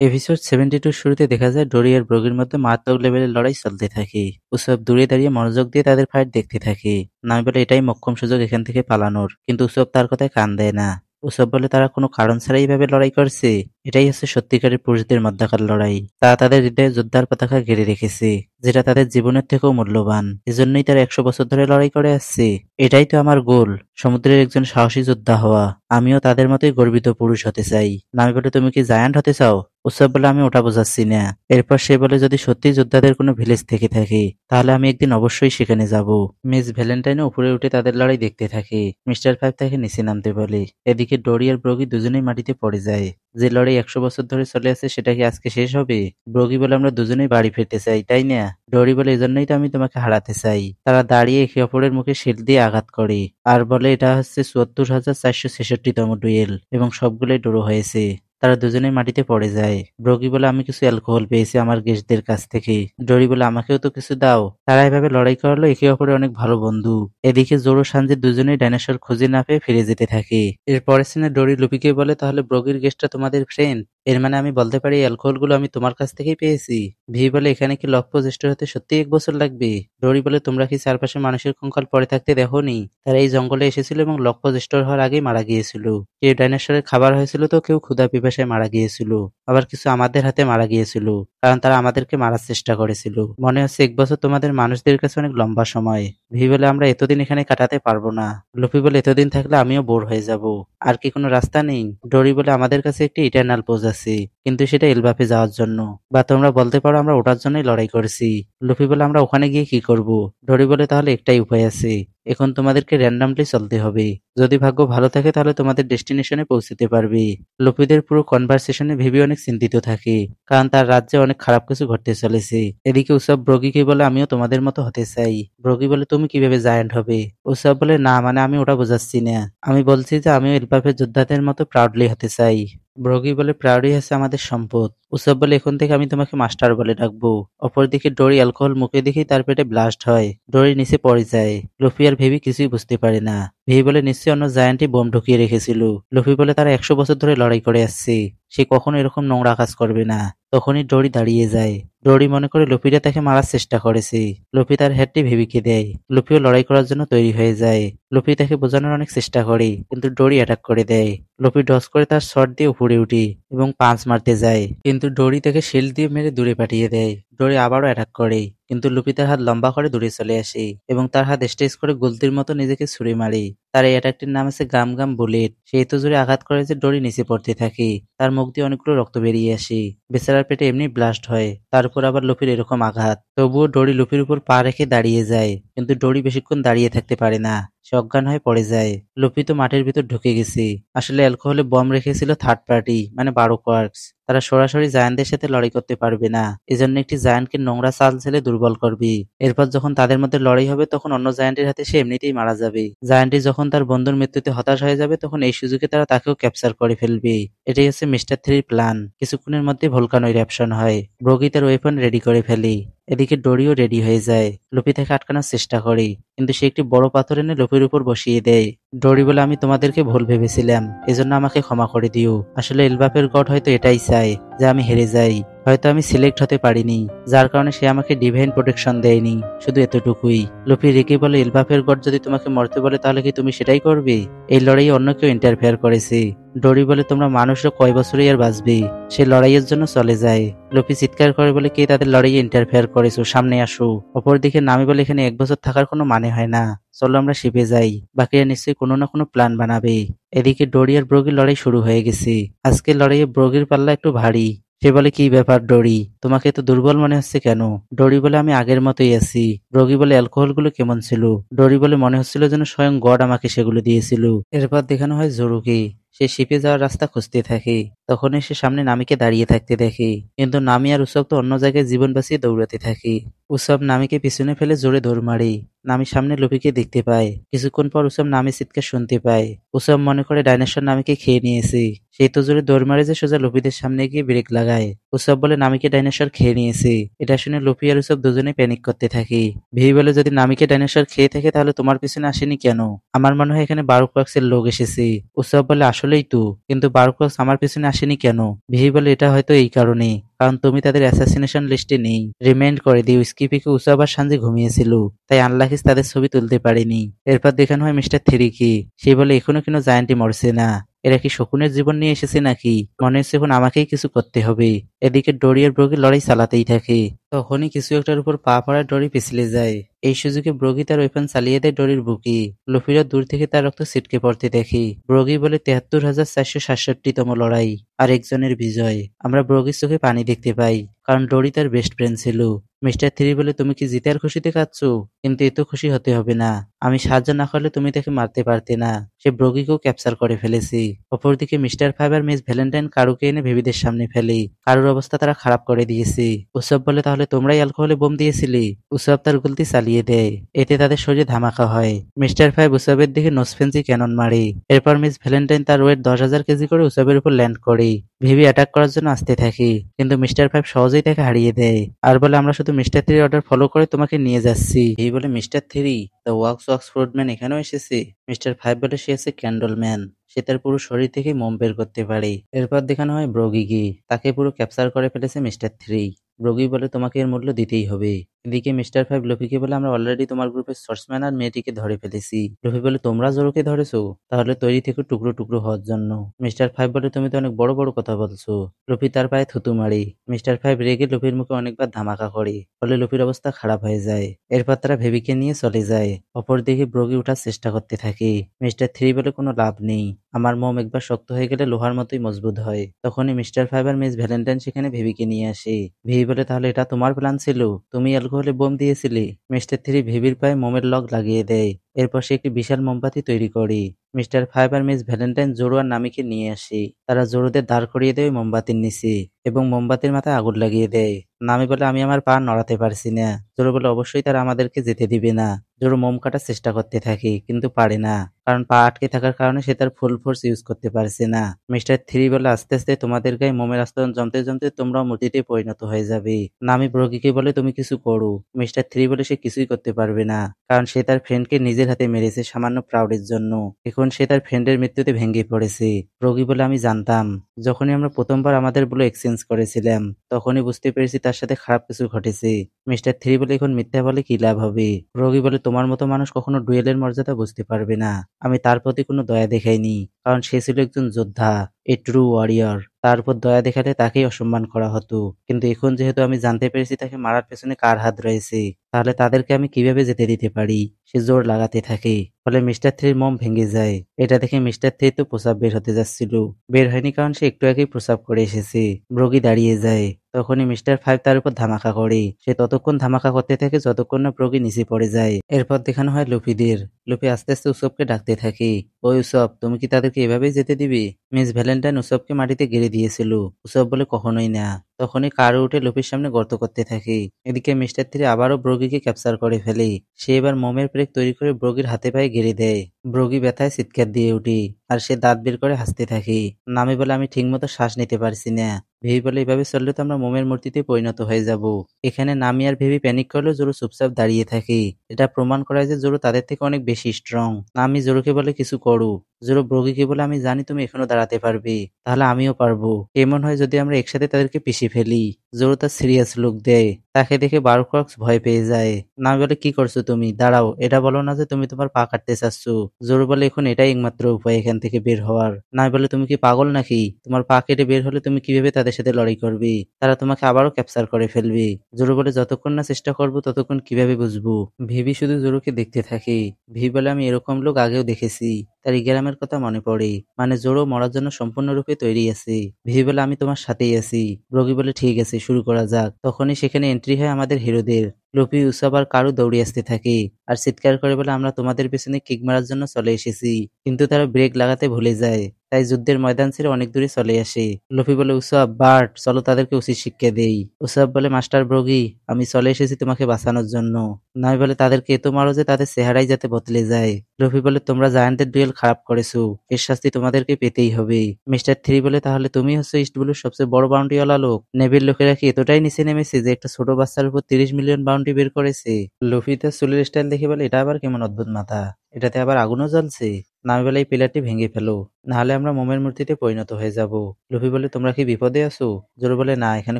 Episode 72 শুরুতে দেখা যায় ডোরি আর ব্রগির মধ্যে মারাত্মক লেভেলের লড়াই চলতে থাকে। উসব দূরে দাঁড়িয়ে মনোযোগ দিয়ে তাদের ফাইট দেখতে থাকে। নামি বলে এটাই মোক্ষম সুযোগ এখান থেকে পালানোর, কিন্তু উসব তার কথায় কান দেয় না। উসব বলে তারা কোনো কারণ ছাড়াই এইভাবে লড়াই করছে। এটাই হচ্ছে সত্যিকারের পুরুষদের মধ্যকার লড়াই। তারা তাদের হৃদয়ে যোদ্ধার পতাকা ঘিরে রেখেছে, যেটা তাদের জীবনের থেকেও মূল্যবান। এজন্যই তারা 100 বছর ধরে লড়াই করে আসছে। এটাই তো আমার গোল, সমুদ্রের একজন সাহসী যোদ্ধা হওয়া। আমিও তাদের মতোই গর্বিত পুরুষ হতে চাই। নামি বলে তুমি কি জায়ান্ট হতে চাও? উৎসব বলে আমি ওটা বোঝাচ্ছি না। এরপর সে বলে যদি সত্যি যোদ্ধাদের কোনো ভিলেজ থেকে থাকে তাহলে আমি একদিন অবশ্যই সেখানে যাব। মিস ভ্যালেন্টাইনও উপরে উঠে তাদের লড়াই দেখতে থাকে। মিস্টার ফাইভ তাকে নিচে নামতে বলে। এদিকে ডোরি আর ব্রগি দুজনেই মাটিতে পড়ে যায়। যে লড়াই 100 বছর ধরে চলে আসছে সেটা কি আজকে শেষ হবে? ব্রগি বলে আমরা দুজনেই বাড়ি ফিরতে চাই, তাই না? ডোরি বলে এজন্যই তো আমি তোমাকে হারাতে চাই। তারা দাঁড়িয়ে একে অপরের মুখে শিল দিয়ে আঘাত করে আর বলে এটা হচ্ছে 74,466তম ডুয়েল এবং সবগুলোই ড্র হয়েছে। তারা দুজনেই মাটিতে পড়ে যায়। ব্রগি বলে আমি কিছু অ্যালকোহল পেয়েছি আমার গেস্টদের কাছ থেকে। ডোরি বলে আমাকেও তো কিছু দাও। তারা এভাবে লড়াই করলো, একে অপরের অনেক ভালো বন্ধু। এদিকে জোরো সানজি দুজনেই ডাইনোসর খুঁজে না পেয়ে ফিরে যেতে থাকে। এর পরের সিনে ডোরি লুপিকে বলে তাহলে ব্রগির গেস্টটা তোমাদের ফ্রেন্ড? এর মানে আমি বলতে পারি অ্যালকোহলগুলো আমি তোমার কাছ থেকেই পেয়েছি। ভি বলে এখানে কি লক পজেস্টর হতে সত্যি 1 বছর লাগবে? ডোরি বলে তোমরা কি চারপাশে মানুষের কঙ্কাল পড়ে থাকতে দেখোনি? তারা এই জঙ্গলে এসেছিল এবং লক পজেস্টর হওয়ার আগেই মারা গিয়েছিল। কেউ ডাইনোসরের খাবার হয়েছিল তো কেউ ক্ষুধা পিপাসায় মারা গিয়েছিল। আবার কিছু আমাদের হাতে মারা গিয়েছিল, কারণ তারা আমাদেরকে মারার চেষ্টা করেছিল। মনে হচ্ছে 1 বছর তোমাদের মানুষদের কাছে অনেক লম্বা সময়। ভি বলে আমরা এতদিন এখানে কাটাতে পারবো না। লুফি বলে এতদিন থাকলে আমিও বোর হয়ে যাব। আর কি কোনো রাস্তা নেই? ডোরি বলে আমাদের কাছে একটি ইটারনাল পোজ আছে, কিন্তু সেটা এলবাফে যাওয়ার জন্য। বা তোমরা বলতে পারো আমরা ওটার জন্যই লড়াই করেছি। লুফি বলে আমরা ওখানে গিয়ে কি করব? ডোরি বলে তাহলে একটাই উপায় আছে, এখন তোমাদেরকে র্যান্ডামলি চলতে হবে। যদি ভাগ্য ভালো থাকে তাহলে তোমাদের ডেস্টিনেশনে পৌঁছতে পারবে। লুপিদের পুরো কনভারসেশনে ভেবে অনেক চিন্তিত থাকে, কারণ তার রাজ্যে অনেক খারাপ কিছু ঘটতে চলেছে। এদিকে উসব ব্রগিকে বলে আমিও তোমাদের মতো হতে চাই। ব্রগি বলে তুমি কিভাবে জায়ান্ট হবে? উসব বলে না মানে আমি ওটা বোঝাচ্ছি না। আমি বলছি যে আমিও এলবাফের যোদ্ধাদের মতো প্রাউডলি হতে চাই। ব্রগি বলে প্রাউডই হচ্ছে আমাদের সম্পদ। উসব বলে এখন থেকে আমি তোমাকে মাস্টার বলে ডাকবো। অপরদিকে ডোরি অ্যালকোহল মুখে দেখেই তার পেটে ব্লাস্ট হয়। ডোরি নিচে পড়ে যায়। লুফি আর ভেবি কিছুই বুঝতে পারে না। ভেবি বলে নিশ্চয়ই অন্য জায়ান্টই বোম ঢুকিয়ে রেখেছিল। লুফি বলে তারা 100 বছর ধরে লড়াই করে আসছে, সে কখনো এরকম নোংরা কাজ করবে না। তখনই ডোরি দাঁড়িয়ে যায়। ডোরি মনে করে লুফিরা তাকে মারার চেষ্টা করেছে। লুফি তার হেডটি ভেবিকে দেয়। লুফিও লড়াই করার জন্য তৈরি হয়ে যায়। লুফি তাকে বোঝানোর অনেক চেষ্টা করে, কিন্তু ডোরি অ্যাটাক করে দেয়। লুফি ডস করে তার শট দিয়ে উপরে উঠে এবং পাঁচ মারতে যায়, কিন্তু ডোরি তাকে শিল্ড দিয়ে মেরে দূরে পাঠিয়ে দেয়। ডোরি আবারও অ্যাটাক করে, কিন্তু লুপি তার হাত লম্বা করে দূরে চলে আসে এবং তার হাত স্ট্রেচ করে গুলতির মতো নিজেকে ছুঁড়ে মারে। তার এই অ্যাটাকটির নাম আছে গাম গাম বুলেট। সে এত জোরে আঘাত করে যে ডোরি নিচে পড়তে থাকে। তার মুখ দিয়ে অনেকগুলো রক্ত বেরিয়ে আসে। বেচারার পেটে এমনি ব্লাস্ট হয়, তারপর আবার লুফির এরকম আঘাত। তবুও ডোরি লুফির উপর পা রেখে দাঁড়িয়ে যায়, কিন্তু ডোরি বেশিক্ষণ দাঁড়িয়ে থাকতে পারে না। সে অজ্ঞান হয়ে পড়ে যায়। লুফি তো মাটির ভিতর ঢুকে গেছে। আসলে অ্যালকোহলে বম রেখেছিল থার্ড পার্টি, মানে বারো কোয়ার্কস। তারা সরাসরি জায়ান্টদের সাথে লড়াই করতে পারবে না। এজন্য একটি জায়ান্টকে নোংরা চাল ছেলে দুর্বল করবে। এরপর যখন তাদের মধ্যে লড়াই হবে তখন অন্য জায়ান্টের হাতে সে এমনিতেই মারা যাবে। জায়ান্টটি যখন তার বন্ধুর মৃত্যুতে হতাশ হয়ে যাবে তখন এই সুযোগে তারা তাকেও ক্যাপচার করে ফেলবে। এটাই হচ্ছে মিস্টার থ্রির প্ল্যান। কিছুক্ষণের মধ্যে ভলকানো ইরাপশন হয়। ব্রগি তার ওয়েপন রেডি করে ফেলে। এদিকে ডোরিও রেডি হয়ে যায়। লুপি তাকে আটকানোর চেষ্টা করে, কিন্তু সে একটি বড় পাথর এনে লুপির উপর বসিয়ে দেয়। ডোরি বলে আমি তোমাদেরকে ভুল ভেবেছিলাম, এজন্য আমাকে ক্ষমা করে দিও। আসলে এলবাফের গড হয়তো এটাই চায় যে আমি হেরে যাই। হয়তো আমি সিলেক্ট হতে পারিনি, যার কারণে সে আমাকে ডিভাইন প্রোটেকশন দেয়নি। শুধু এতটুকুই। লুফি রেগে বলে এলবাফের গড যদি তোমাকে মরতে বলে তাহলে কি তুমি সেটাই করবে? এই লড়াইয়ে অন্য কেউ ইন্টারফেয়ার করেছে। ডোরি বলে তোমরা মানুষরা কয় বছরই আর বাঁচবে? সে লড়াইয়ের জন্য চলে যায়। লুফি চিৎকার করে বলে কে তাদের লড়াইয়ে ইন্টারফেয়ার করেছো, সামনে আসো। অপরদিকে নামি বলে এখানে 1 বছর থাকার কোনো মানে হয় না, চলো আমরা শিপে যাই। বাকিরা নিশ্চয়ই কোনো না কোনো প্ল্যান বানাবে। এদিকে ডোরি আর ব্রগির লড়াই শুরু হয়ে গেছে। আজকের লড়াইয়ে ব্রগির পাল্লা একটু ভারী। সে বলে কি ব্যাপার ডোরি, তোমাকে তো দুর্বল মনে হচ্ছে কেন? ডোরি বলে আমি আগের মতোই আছি। ব্রগি বলে অ্যালকোহল গুলো কেমন ছিল? ডোরি বলে মনে হচ্ছিল যেন স্বয়ং গড আমাকে সেগুলো দিয়েছিল। এরপর দেখানো হয় জোরুকে। সে শিপে যাওয়ার রাস্তা খুঁজতে থাকে। তখনই সে সামনে নামিকে দাঁড়িয়ে থাকতে দেখে, কিন্তু নামি আর উসব তো অন্য জায়গায় জীবন বাঁচিয়ে দৌড়াতে থাকে। উসব নামিকে পিছনে ফেলে জোরে দৌড় মারে। নামি সামনে লুপিকে দেখতে পায়। কিছুক্ষণ পর উসব নামি চিৎকার শুনতে পায়। উসব মনে করে ডাইনোসর নামিকে খেয়ে নিয়েছে। সেই তো জোরে দৌড় মারে যে সোজা লুপিদের সামনে গিয়ে ব্রেক লাগায়। উৎসব বলে নামিকে ডাইনোসর খেয়ে নিয়েছে। এটা শুনে লুফি আর উৎসব দুজনেই প্যানিক করতে থাকে। ভিভি বলে যদি নামিকে ডাইনোসর খেয়ে থাকে তাহলে তোমার পিছনে আসেনি কেন? আমার মনে হয় এখানে বারোক্রক্সের লোক এসেছে। উৎসব বলে আসলেই তো, কিন্তু বারোক্রক্স আমার পিছনে আসেনি কেন? ভিভি বলে এটা হয়তো এই কারণে, কারণ তুমি তাদের অ্যাসাসিনেশন লিস্টে নেই। রিমাইন্ড করে দিও স্কিপিকে উৎসব আর সানজি ঘুমিয়েছিল, তাই আনলাকিস তাদের ছবি তুলতে পারেনি। এরপর দেখানো হয় মিস্টার থ্রিকে। সে বলে এখনো কেন জায়ান্টই মরছে না? এরা কি শকুনের জীবন নিয়ে এসেছে নাকি? মনে হচ্ছে এখন আমাকেই কিছু করতে হবে। এদিকে ডোরি আর ব্রোগি লড়াই চালাতেই থাকে। তখনই কিছু একটার উপর পা পড়ায় ডোরি পিছলে যায়। এই সুযোগে ব্রোগি তার ওয়েপন চালিয়ে দেয় ডোরির বুকে। লুফিরা দূর থেকে তার রক্ত ছিটকে পড়তে দেখে। ব্রোগি বলে ৭৩,৪৬৭তম লড়াই আর একজনের বিজয়। আমরা ব্রোগির চোখে পানি দেখতে পাই, কারণ ডোরি তার বেস্ট ফ্রেন্ড ছিল। মিস্টার থ্রি বলে তুমি কি জিতে আর খুশিতে কাঁদছো? কিন্তু এত খুশি হতে হবে না। আমি সাহায্য না করলে তুমি তাকে মারতে পারতে না। সে ব্রোগিকেও ক্যাপচার করে ফেলেছে। অপরদিকে মিস্টার ফাইভ আর মিস ভ্যালেন্টাইন কারুকে এনে বেবিদের সামনে ফেলে। কারুর অবস্থা তারা খারাপ করে দিয়েছে। উৎসব বলে তাহলে তোমরাই অ্যালকোহলে বোম দিয়েছিলে। উৎসব তার গুলতি চালিয়ে দেয়। এতে তাদের শরীরে ধামাকা হয়। মিস্টার ফাইভ উৎসবের দিকে নোসফেন্সি ক্যানন মারে। এরপর মিস ভ্যালেন্টাইন তার ওয়েট ১০,০০০ কেজি করে উৎসবের উপর ল্যান্ড করে। ভিভি অ্যাটাক করার জন্য আসতে থাকে, কিন্তু মিস্টার ফাইভ সহজেই তাকে হারিয়ে দেয় আর বলে আমরা শুধু মিস্টার থ্রির অর্ডার ফলো করে তোমাকে নিয়ে যাচ্ছি। ভিভি বলে মিস্টার থ্রি, দ্য ওয়াক্স ফ্রুটম্যান এখানেও এসেছে? মিস্টার ফাইভ বলে সে আছে ক্যান্ডলম্যান। সে তার পুরো শরীর থেকে মোম বের করতে পারে। এরপর দেখানো হয় ব্রোগিকে। তাকে পুরো ক্যাপচার করে ফেলেছে মিস্টার থ্রি। ব্রোগি বলে তোমাকে এর মূল্য দিতেই হবে। এদিকে মিস্টার ফাইভ লুফিকে বলে আমরা অলরেডি তোমার গ্রুপের সর্সম্যান আর মেয়েটিকে ধরে ফেলেছি। লুফি বলে তোমরা জোরোকে ধরেছো? তাহলে তৈরি থেকে টুকরো টুকরো হওয়ার জন্য। মিস্টার ফাইভ বলে তুমি তো অনেক বড় বড় কথা বলছো। লুফি তার পায়ে থুতু মারে। মিস্টার ফাইভ রেগে লুফির মুখে অনেকবার ধামাকা করে, ফলে লুফির অবস্থা খারাপ হয়ে যায়। এরপর তারা ভেবিকে নিয়ে চলে যায়। অপরদিকে ব্রোগি ওঠার চেষ্টা করতে থাকে। মিস্টার থ্রি বলে কোনো লাভ নেই। আমার মোম একবার শক্ত হয়ে গেলে লোহার মতোই মজবুত হয়। তখনই মিস্টার ফাইভ আর মিস ভ্যালেন্টাইন সেখানে ভেবিকে নিয়ে আসে। ভিভি বলে তাহলে এটা তোমার প্ল্যান ছিল? তুমি অ্যালকোহলে বোম দিয়েছিলে? মিস্টার থ্রি ভিভির পায়ে মোমের লগ লাগিয়ে দেয়। এরপর সে একটি বিশাল মোমবাতি তৈরি করে। মিস্টার ফাইভ আর মিস ভ্যালেন্টাইন জোরো আর নামিকে নিয়ে আসে। তারা জোরোদের দাঁড় করিয়ে দেয় মোমবাতির নিচে এবং মোমবাতির মাথায় আগুন লাগিয়ে দেয়। নামি বলে আমি আমার পা নড়াতে পারছি না। জোরো বলে অবশ্যই তারা আমাদেরকে যেতে দিবে না। জোরো মোম কাটার চেষ্টা করতে থাকে, কিন্তু পারে না, কারণ পা আটকে থাকার কারণে সে তার ফুল ফোর্স ইউজ করতে পারছে না। মিস্টার থ্রি বলে আস্তে আস্তে তোমাদের গায়ে মোমের আস্তরণ জমতে জমতে তোমরাও মূর্তিতে পরিণত হয়ে যাবে। নামি ব্রোগিকে বলে তুমি কিছু করো। মিস্টার থ্রি বলে সে কিছুই করতে পারবে না, কারণ সে তার ফ্রেন্ডকে নিজের হাতে মেরেছে সামান্য প্রাউডের জন্য। এখন সে তার ফ্রেন্ডের মৃত্যুতে ভেঙে পড়েছে। ব্রোগি বলে আমি জানতাম, যখনই আমরা প্রথমবার আমাদের বলে এক্সচেঞ্জ করেছিলাম তখনই বুঝতে পেরেছি তার সাথে খারাপ কিছু ঘটেছে। মিস্টার থ্রি বলে এখন মিথ্যা বলে কি লাভ হবে? ব্রোগি বলে তোমার মতো মানুষ কখনো ডুয়েলের মর্যাদা বুঝতে পারবে না। আমি তার প্রতি কোনো দয়া দেখাইনি, কারণ সে ছিল একজন যোদ্ধা, এ ট্রু ওয়ারিয়র। তার উপর দয়া দেখালে তাকেই অসম্মান করা হতো। কিন্তু এখন যেহেতু আমি জানতে পেরেছি তাকে মারার পেছনে কার হাত রয়েছে, তাহলে তাদেরকে আমি কিভাবে যেতে দিতে পারি? সে জোর লাগাতে থাকে, ফলে মিস্টার থ্রির মম ভেঙে যায়। এটা দেখে মিস্টার থ্রি তো প্রসাব বের হতে যাচ্ছিল, বের হয়নি কারণ সে একটু আগেই প্রসাব করে এসেছে। ব্রোগি দাঁড়িয়ে যায়। তখনই মিস্টার ফাইভ তার উপর ধামাকা করে। সে ততক্ষণ ধামাকা করতে থাকে যতক্ষণ না ব্রোগি নিচে পড়ে যায়। এরপর দেখানো হয় লুফিদের। লুফি আস্তে আস্তে উসবকে ডাকতে থাকে, ওই উসব, তুমি কি তাদেরকে এভাবেই যেতে দিবি? মিস ভ্যালেন্টাইন উসবকে মাটিতে গেড়ে দিয়েছিল। উসব বলে কখনোই না। তখনই কারো উঠে লুফির সামনে গর্ত করতে থাকে। এদিকে মিস্টার থ্রি আবারও ব্রোগিকে ক্যাপচার করে ফেলে। সে এবার মোমের প্রেক তৈরি করে ব্রোগির হাতে পায়ে গেড়ে দেয়। ব্রোগি ব্যথায় চিৎকার দিয়ে উঠে আর সে দাঁত বের করে হাসতে থাকে। নামি বলে আমি ঠিকমতো শ্বাস নিতে পারছি না। ভিভি বলে এভাবে চললে তো আমরা মোমের মূর্তিতে পরিণত হয়ে যাব। এখানে নামি আর ভিভি প্যানিক করলেও জোরো চুপচাপ দাঁড়িয়ে থাকে। এটা প্রমাণ করায় যে জোরো তাদের থেকে অনেক বেশি স্ট্রং। নামি জোরোকে বলে কিছু করো। জোরো ব্রোগিকে বলে আমি জানি তুমি এখনো দাঁড়াতে পারবে, তাহলে আমিও পারবো। কেমন হয় যদি আমরা একসাথে তাদেরকে পিষে ফেলি? জোরো তার সিরিয়াস লুক দেয়। তাকে দেখে বারোক্রক্স ভয় পেয়ে যায়। নামি বলে কি করছো তুমি? দাঁড়াও, এটা বলো না যে তুমি তোমার পা কাটতে চাচ্ছ। জোরো বলে এখন এটাই একমাত্র উপায় এখান থেকে বের হওয়ার। নামি বলে তুমি কি পাগল নাকি? তোমার পা কেটে বের হলে তুমি কিভাবে তাদের সাথে লড়াই করবে? তারা তোমাকে আবারও ক্যাপচার করে ফেলবে। জোরো বলে যতক্ষণ না চেষ্টা করবো ততক্ষণ কিভাবে বুঝবো? ভিভি শুধু জোরোকে দেখতে থাকে। ভিভি বলে আমি এরকম লোক আগেও দেখেছি। তার ইগরামের কথা মনে পড়ে, মানে জোরো মরার জন্য সম্পূর্ণরূপে তৈরি আছে। ভিভি বলে আমি তোমার সাথেই আছি। ব্রোগি বলে ঠিক আছে, শুরু করা যাক। তখনই সেখানে এন্ট্রি হয় আমাদের হিরোদের। লুফি, উসব আর কারু দৌড়ে আসতে থাকে আর চিৎকার করে বলে, আমরা তোমাদের পেছনে কিক মারার জন্য চলে এসেছি। কিন্তু তারা ব্রেক লাগাতে ভুলে যায়, তাই যুদ্ধের ময়দান ছেড়ে অনেক দূরে চলে আসে। লুফি বলে, উসব, বার্ট, চলো তাদেরকে উচিত শিক্ষা দেই। উসব বলে, মাস্টার ব্রগি, আমি চলে এসেছি তোমাকে বাঁচানোর জন্য। নামি বলে, তাদেরকে এত মারো যে তাদের চেহারাই যাতে বদলে যায়। লুফি বলে, তোমরা জায়ান্টের ডুয়েল খারাপ করেছো, এর শাস্তি তোমাদেরকে পেতেই হবে। মিস্টার থ্রি বলে, তাহলে তুমি হচ্ছে ইস্ট ব্লুর সবচেয়ে বড় বাউন্টিওয়ালা লোক? নেভির লোকেরা কি এতটাই নিচে নেমেছে যে একটা ছোট বাচ্চার উপর 30 মিলিয়ন বাউন্টি বের করেছে? লুফি তার চুলের স্টাইল দেখে বলে, এটা আবার কেমন অদ্ভুত মাথা, এটাতে আবার আগুনও জ্বলছে। নামি বলে, এই পিলারটি ভেঙে ফেলো, নাহলে আমরা মোমের মূর্তিতে পরিণত হয়ে যাব। লুফি বলে, তোমরা কি বিপদে আছো? জোরো বলে, না, এখানে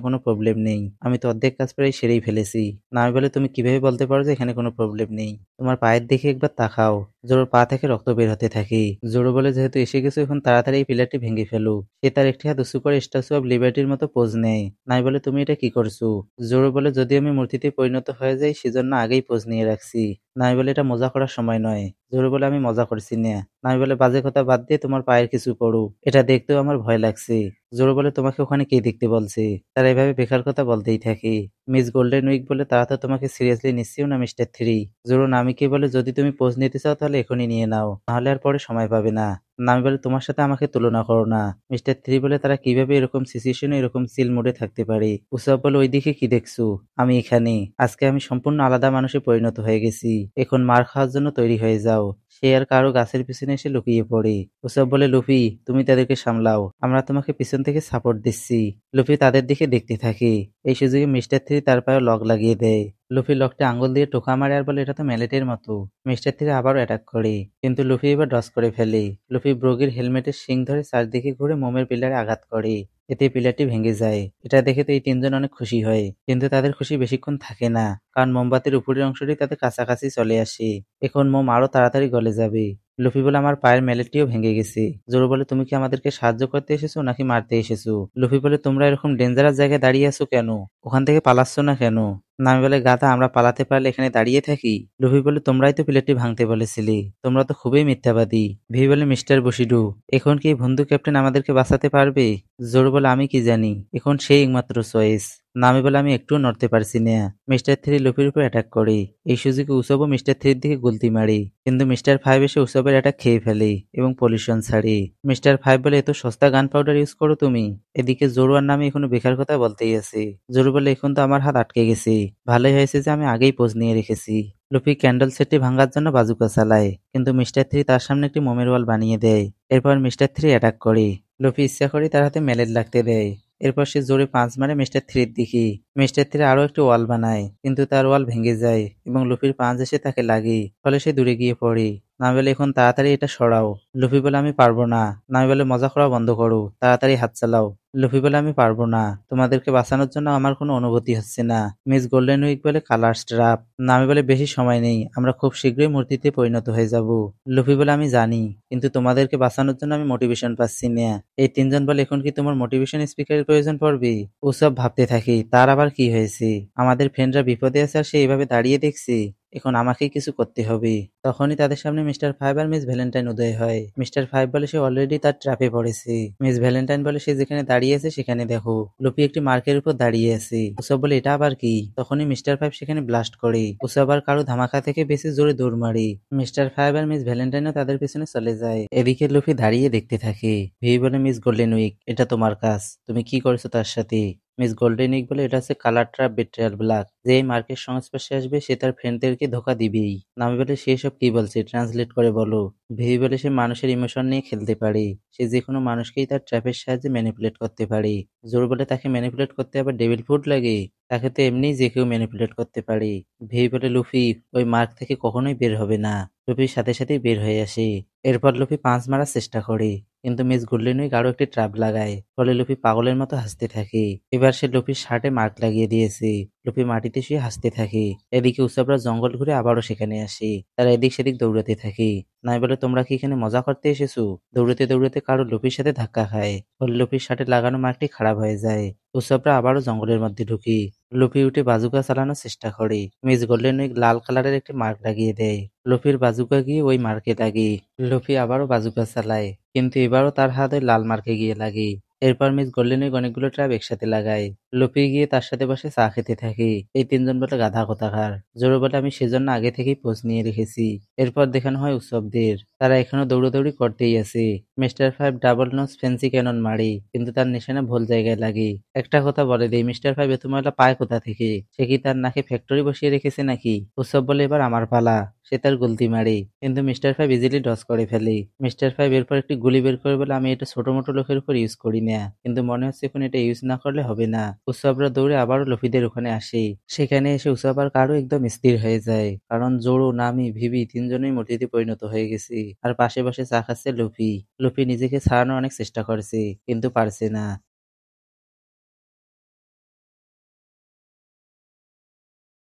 কোনো প্রবলেম নেই, আমি তো অর্ধেক কাজ প্রায় সেরেই ফেলেছি। নামি বলে, তুমি কিভাবে বলতে পারো যে এখানে কোনো প্রবলেম নেই? তোমার পায়ের দিকে একবার তাকাও। জোরোর পা থেকে রক্ত বের হতে থাকে। জোরো বলে, যেহেতু এসে গেছো এখন তাড়াতাড়ি এই পিলারটি ভেঙে ফেলো। সে তার একটি হাত উঁচু করে স্ট্যাচু অব লিবার্টির মতো পোজ নেয়। নামি বলে, তুমি এটা কি করছো? জোরো বলে, যদি আমি মূর্তিতে পরিণত হয়ে যাই সেজন্য আগেই পোজ নিয়ে রাখছি। নামি বলে, এটা মজা করার সময় নয়। জোরো বলে, আমি মজা করছি না। নামি বলে, বাজে কথা বাদ দিয়ে তোমার পায়ের কিছু পড়ো, এটা দেখতেও আমার ভয় লাগছে। জোরো বলে, তোমাকে ওখানে কে দেখতে বলছে? তারা এভাবে বেকার কথা বলতেই থাকে। মিস গোল্ডেন উইক বলে, তারা তো তোমাকে সিরিয়াসলি নিচ্ছেও না মিস্টার থ্রি। জোরো নামিকে বলে, যদি তুমি পোজ নিতে চাও তাহলে এখনই নিয়ে নাও, নাহলে আর পরে সময় পাবে না। নামি বলে, তোমার সাথে আমাকে তুলনা করো না। মিস্টার থ্রি বলে, তারা কিভাবে এরকম সিচুয়েশনে এরকম চিল মুডে থাকতে পারে? উসাব বলে, ওইদিকে কি দেখছো? আমি এখানে। আজকে আমি সম্পূর্ণ আলাদা মানুষে পরিণত হয়ে গেছি, এখন মার খাওয়ার জন্য তৈরি হয়ে যাও। সে আর কারো গাছের পিছনে এসে লুকিয়ে পড়ে। উসাব বলে, লুফি, তুমি তাদেরকে সামলাও, আমরা তোমাকে পিছন থেকে সাপোর্ট দিচ্ছি। লুফি তাদের দিকে দেখতে থাকে। এই সুযোগে মিস্টার থ্রি তার পায়ে লক লাগিয়ে দেয়। লুফি লকটা আঙ্গুল দিয়ে টোকা মারে আর বলে, এটা তো ম্যালেটের মতো। মিস্টার থ্রি আবারও অ্যাটাক করে, কিন্তু লুফি এবার ডস করে ফেলে। লুফি ব্রোগির হেলমেটের শিং ধরে চারদিকে ঘুরে মোমের পিলারে আঘাত করে, এতে পিলারটি ভেঙে যায়। এটা দেখে তো এই তিনজন অনেক খুশি হয়, কিন্তু তাদের খুশি বেশিক্ষণ থাকে না, কারণ মোমবাতির উপরের অংশটি তাদের কাছাকাছি চলে আসে। এখন মোম আরো তাড়াতাড়ি গলে যাবে। লুফি বলে, আমার পায়ের ম্যালেটটিও ভেঙে গেছে। জোরো বলে, তুমি কি আমাদেরকে সাহায্য করতে এসেছো নাকি মারতে এসেছো? লুফি বলে, তোমরা এরকম ডেঞ্জারাস জায়গায় দাঁড়িয়ে আছো কেন? ওখান থেকে পালাচ্ছ না কেন? নামি বলে, গাধা, আমরা পালাতে পারলে এখানে দাঁড়িয়ে থাকি? লুফি বলে, তোমরাই তো প্লেটটি ভাঙতে বলেছিলে, তোমরা তো খুবই মিথ্যাবাদী। ভি বলে, মিস্টার বশিডু, এখন কি এই বন্ধু ক্যাপ্টেন আমাদেরকে বাঁচাতে পারবে? জোর বলে, আমি কি জানি, এখন সেই একমাত্র চয়েস। নামি বলে, আমি একটুও নড়তে পারছি না। মিস্টার থ্রি লুফির উপর অ্যাটাক করে। এই সুযোগে উসবও মিস্টার থ্রির দিকে গুলতি মারে, কিন্তু মিস্টার ফাইভ এসে উসবের অ্যাটাক খেয়ে ফেলে এবং পলিউশন ছাড়ে। মিস্টার ফাইভ বলে, এত সস্তা গান পাউডার ইউজ করো তুমি? এদিকে জোরু আর নামি এখনো বেকার কথা বলতেই আছে। জোরু বলে, এখন তো আমার হাত আটকে গেছে, ভালোই হয়েছে যে আমি আগেই পোজ নিয়ে রেখেছি। লুফি ক্যান্ডেল সেটটি ভাঙার জন্য বাজুকা চালায়, কিন্তু মিস্টার থ্রি তার সামনে একটি মোমের ওয়াল বানিয়ে দেয়। এরপর মিস্টার থ্রি অ্যাটাক করে। লুফি ইচ্ছা করে তার হাতে মেলেট লাগতে দেয়। এরপর সে জোরে পাঁচ মারে মিস্টার থ্রির দিকে। মিস্টার থ্রি আরো একটি ওয়াল বানায়, কিন্তু তার ওয়াল ভেঙে যায় এবং লুফির পাঁচ এসে তাকে লাগে, ফলে সে দূরে গিয়ে পড়ে। নামি বলে, এখন তাড়াতাড়ি এটা সরাও। লুফি বলে, আমি পারবো না। নামি বলে, মজা করা বন্ধ করো, তাড়াতাড়ি হাত চালাও। লুফি বলে, আমি পারবো না, তোমাদেরকে বাঁচানোর জন্য আমার কোনো অনুভূতি হচ্ছে না। মিস গোল্ডেন উইক বলে, কালার স্ট্রাপ। নামি বলে, বেশি সময় নেই, আমরা খুব শীঘ্রই মূর্তিতে পরিণত হয়ে যাব। লুফি বলে, আমি জানি, কিন্তু তোমাদেরকে বাঁচানোর জন্য আমি মোটিভেশন পাচ্ছি না। এই তিনজন বলে, এখন কি তোমার মোটিভেশন স্পিকারের প্রয়োজন পড়বে? ওসব ভাবতে থাকি, তার আবার কি হয়েছে? আমাদের ফ্রেন্ডরা বিপদে আছে আর সে এইভাবে দাঁড়িয়ে দেখছে, এখন আমাকেই কিছু করতে হবে। তখনই তাদের সামনে মিস্টার ফাইভ আর মিস ভ্যালেন্টাইন উদয় হয়। মিস্টার ফাইভ বলে, সে অলরেডি তার ট্র্যাপে পড়েছে। মিস ভ্যালেন্টাইন বলে, সে যেখানে দাঁড়িয়ে আছে সেখানে দেখো, লুপি একটি মার্কের উপর দাঁড়িয়ে আছে। উসব বলে, এটা আবার কি? তখনই মিস্টার ফাইভ সেখানে ব্লাস্ট করে। উসব আর কারো ধামাকা থেকে বেশি জোরে দৌড় মারে। মিস্টার ফাইভ আর মিস ভ্যালেন্টাইনও তাদের পিছনে চলে যায়। এদিকে লুফি দাঁড়িয়ে দেখতে থাকে। ভি বলে, মিস গোল্ডেন উইক, এটা তোমার কাজ, তুমি কি করেছো তার সাথে? মিস গোল্ডেন উইক বলে, এটা হচ্ছে কালার ট্র্যাপ বিট্রিয়াল ব্ল্যাক, যে এই মার্কের সংস্পর্শে আসবে সে তার ফ্রেন্ডদেরকে ধোকা দিবেই। নামি বলে, সে সব কি বলছে, ট্রান্সলেট করে বলো। ভেবে বলে, সে মানুষের ইমোশন নিয়ে খেলতে পারে, সে যে কোনো মানুষকেই তার ট্র্যাপের সাহায্যে ম্যানিপুলেট করতে পারে। জোর বলে, তাকে ম্যানিপুলেট করতে আবার ডেভিল ফুড লাগে? তাকে তো এমনিই যে কেউ ম্যানিপুলেট করতে পারে। ভেবে বলে, লুফি ওই মার্ক থেকে কখনোই বের হবে না। লুফির সাথে সাথেই বের হয়ে আসে। এরপর লুফি পাঁচ মারার চেষ্টা করে, কিন্তু মিস গোল্ডেন উইক আরো একটি ট্র্যাপ লাগায়, ফলে লুফি পাগলের মতো হাসতে থাকে। এবার সে লুফির শার্টে মার্ক লাগিয়ে দিয়েছে। লুফি মাটিতে শুয়ে হাসতে থাকে। এদিকে উসাবরা জঙ্গল ঘুরে আবারও সেখানে আসে। তারা এদিক সেদিক দৌড়াতে থাকে। নাই বলে, তোমরা কি এখানে মজা করতে এসেছো? দৌড়াতে দৌড়াতে কারো লুফির সাথে ধাক্কা খায়, ফলে লুফির শার্টে লাগানো মার্কটি খারাপ হয়ে যায়। উসাবরা আবারও জঙ্গলের মধ্যে ঢুকি। লুফি উঠে বাজুকা চালানোর চেষ্টা করে। মিস গোল্ডেন উইক লাল কালারের একটি মার্ক লাগিয়ে দেয়। লুফির বাজুকা গিয়ে ওই মার্কে লাগে। লুফি আবারও বাজুকা চালায়, কিন্তু এবারও তার হাত ওই লাল মার্কে গিয়ে লাগে। এরপর মিস গোল্ডেন উইক অনেকগুলো ট্র্যাপ একসাথে লাগায়। লুফি গিয়ে তার সাথে বসে চা খেতে থাকে। এই তিনজন বলে গাধা কোথাকার। জোরো বলে আমি সেজন্য আগে থেকেই পোজ নিয়ে রেখেছি। এরপর দেখানো হয় উৎসবদের। তারা এখনো দৌড়াদৌড়ি করতেই আছে। Mister five double nose fancy cannon মারি, কিন্তু তার নিশানা ভুল জায়গায় লাগে। একটা কথা বলে দেই, মিস্টার ফাইভ এত ময়লা পায় কোথা থেকে? সে কি তার নাকে ফ্যাক্টরি বসিয়ে রেখেছে নাকি? উৎসব বলে এবার আমার পালা। সে তার গুলতি মারে, কিন্তু মিস্টার ফাইভ ইজিলি ডজ করে ফেলে। মিস্টার ফাইভ এরপর একটি গুলি বের করে বলে আমি এটা ছোট মোটো লোকের উপর ইউজ করি না, কিন্তু মনে হচ্ছে এখন এটা ইউজ না করলে হবে না। উৎসবরা দৌড়ে আবারও লফিদের ওখানে আসে। সেখানে এসে উৎসব আর কারো একদম স্থির হয়ে যায়, কারণ জোড়ো, নামি, ভিভি তিনজনই মূর্তিতে পরিণত হয়ে গেছে। আর পাশে বসে চা খাচ্ছে লুফি। লুফি নিজেকে ছাড়ানোর অনেক চেষ্টা করছে, কিন্তু পারছে না।